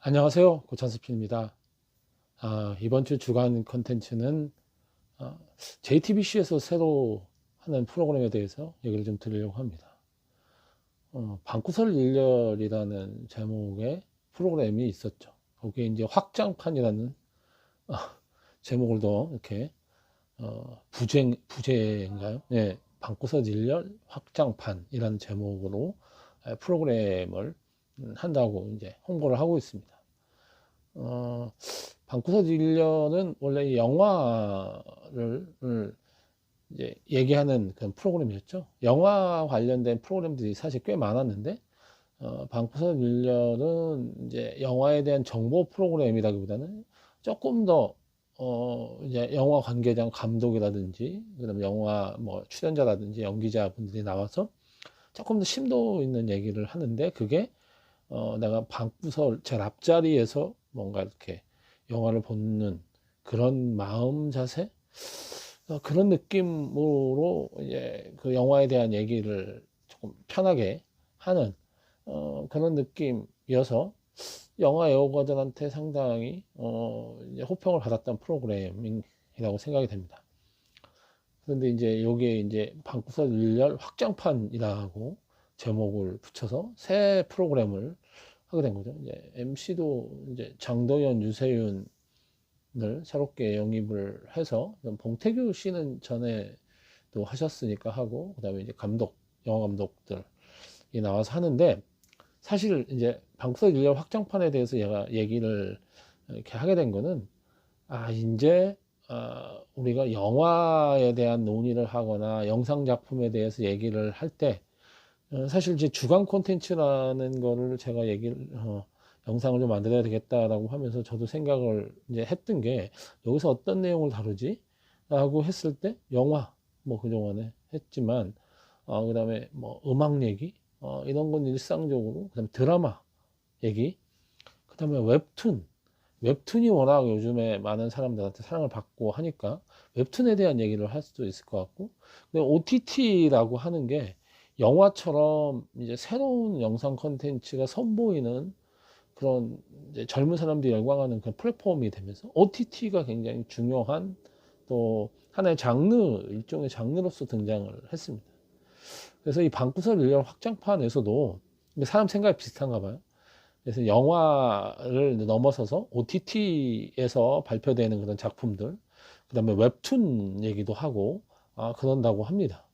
안녕하세요. 고찬스피입니다. 이번 주 주간 컨텐츠는 JTBC에서 새로 하는 프로그램에 대해서 얘기를 좀 드리려고 합니다. 방구석 일렬이라는 제목의 프로그램이 있었죠. 거기에 이제 확장판이라는 어, 제목을 더 이렇게 부제인가요? 네, 방구석 일렬 확장판이라는 제목으로 프로그램을 한다고 이제 홍보를 하고 있습니다. 방구석 일년은 원래 이 영화를 이제 얘기하는 그런 프로그램이었죠. 영화 관련된 프로그램들이 사실 꽤 많았는데, 방구석 일년은 이제 영화에 대한 정보 프로그램이라기보다는 조금 더, 이제 영화 관계자 감독이라든지, 그다음에 영화 뭐 출연자라든지 연기자분들이 나와서 조금 더 심도 있는 얘기를 하는데, 그게 내가 방구석 제일 앞자리에서 뭔가 이렇게 영화를 보는 그런 마음 자세, 그런 느낌으로 이제 그 영화에 대한 얘기를 조금 편하게 하는 그런 느낌이어서 영화 애호가들한테 상당히 이제 호평을 받았던 프로그램이라고 생각이 됩니다. 그런데 이제 여기에 이제 방구석 일렬 확장판이라고 제목을 붙여서 새 프로그램을 하게 된 거죠. 이제 MC도 이제 장도연, 유세윤을 새롭게 영입을 해서, 봉태규 씨는 전에도 하셨으니까 하고, 그다음에 이제 영화 감독들이 나와서 하는데, 사실 이제 방구석 일렬 확장판에 대해서 얘가 얘기를 이렇게 하게 된 거는, 이제 우리가 영화에 대한 논의를 하거나 영상 작품에 대해서 얘기를 할 때, 사실 이제 주간 콘텐츠라는 거를 제가 영상을 좀 만들어야 되겠다라고 하면서 저도 생각을 이제 했던 게, 여기서 어떤 내용을 다루지? 라고 했을 때, 영화, 뭐 그동안에 했지만, 그 다음에 뭐 음악 얘기, 이런 건 일상적으로, 그 다음에 드라마 얘기, 그 다음에 웹툰이 워낙 요즘에 많은 사람들한테 사랑을 받고 하니까 웹툰에 대한 얘기를 할 수도 있을 것 같고, 근데 OTT라고 하는 게 영화처럼 이제 새로운 영상 컨텐츠가 선보이는 그런 이제 젊은 사람들이 열광하는 그런 플랫폼이 되면서 OTT가 굉장히 중요한 또 하나의 일종의 장르로서 등장을 했습니다. 그래서 이 방구석 일렬 확장판에서도 사람 생각이 비슷한가 봐요. 그래서 영화를 넘어서서 OTT에서 발표되는 그런 작품들, 그다음에 웹툰 얘기도 하고 그런다고 합니다.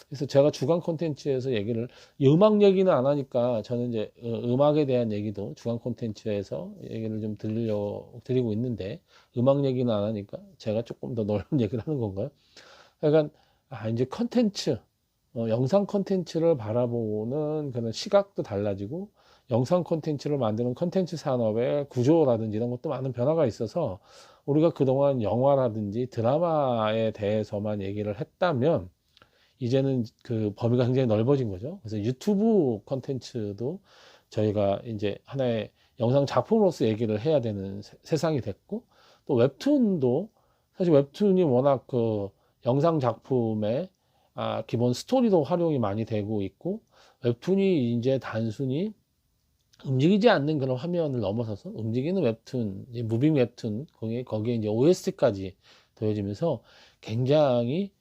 그래서 제가 주간 콘텐츠에서 이 음악 얘기는 안 하니까 저는 이제 음악에 대한 얘기도 주간 콘텐츠에서 얘기를 좀 드리고 있는데, 음악 얘기는 안 하니까 제가 조금 더 넓은 얘기를 하는 건가요? 그러니까 이제 영상 콘텐츠를 바라보는 그런 시각도 달라지고, 영상 콘텐츠를 만드는 콘텐츠 산업의 구조라든지 이런 것도 많은 변화가 있어서, 우리가 그동안 영화라든지 드라마에 대해서만 얘기를 했다면 이제는 그 범위가 굉장히 넓어진 거죠. 그래서 유튜브 콘텐츠도 저희가 이제 하나의 영상 작품으로서 얘기를 해야 되는 세상이 됐고, 또 웹툰도 사실 웹툰이 워낙 그 영상 작품의 기본 스토리도 활용이 많이 되고 있고, 웹툰이 이제 단순히 움직이지 않는 그런 화면을 넘어서서 움직이는 웹툰, 이제 무빙 웹툰, 거기에 이제 OST까지 더해지면서 굉장히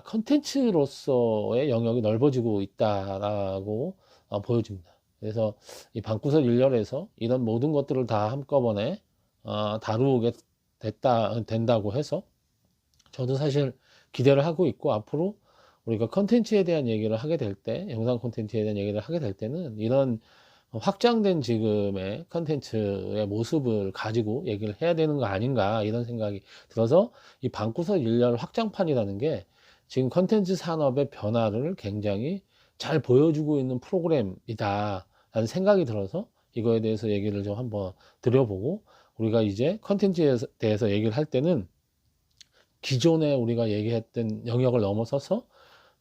컨텐츠로서의 영역이 넓어지고 있다라고 보여집니다. 그래서 이 방구석 일렬에서 이런 모든 것들을 다 한꺼번에 다루게 된다고 해서 저도 사실 기대를 하고 있고, 앞으로 우리가 컨텐츠에 대한 얘기를 하게 될 때, 영상 컨텐츠에 대한 얘기를 하게 될 때는 이런 확장된 지금의 컨텐츠의 모습을 가지고 얘기를 해야 되는 거 아닌가, 이런 생각이 들어서 이 방구석 일렬 확장판이라는 게 지금 컨텐츠 산업의 변화를 굉장히 잘 보여주고 있는 프로그램이다 라는 생각이 들어서 이거에 대해서 얘기를 좀 한번 드려보고, 우리가 이제 컨텐츠에 대해서 얘기를 할 때는 기존에 우리가 얘기했던 영역을 넘어서서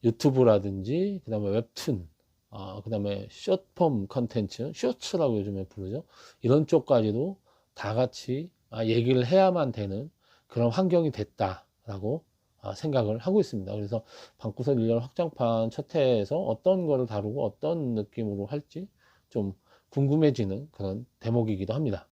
유튜브라든지, 그 다음에 웹툰, 그 다음에 숏폼 컨텐츠, 쇼츠라고 요즘에 부르죠. 이런 쪽까지도 다 같이 얘기를 해야만 되는 그런 환경이 됐다라고 생각을 하고 있습니다. 그래서 방구석 일렬 확장판 첫 회에서 어떤 거를 다루고 어떤 느낌으로 할지 좀 궁금해지는 그런 대목이기도 합니다.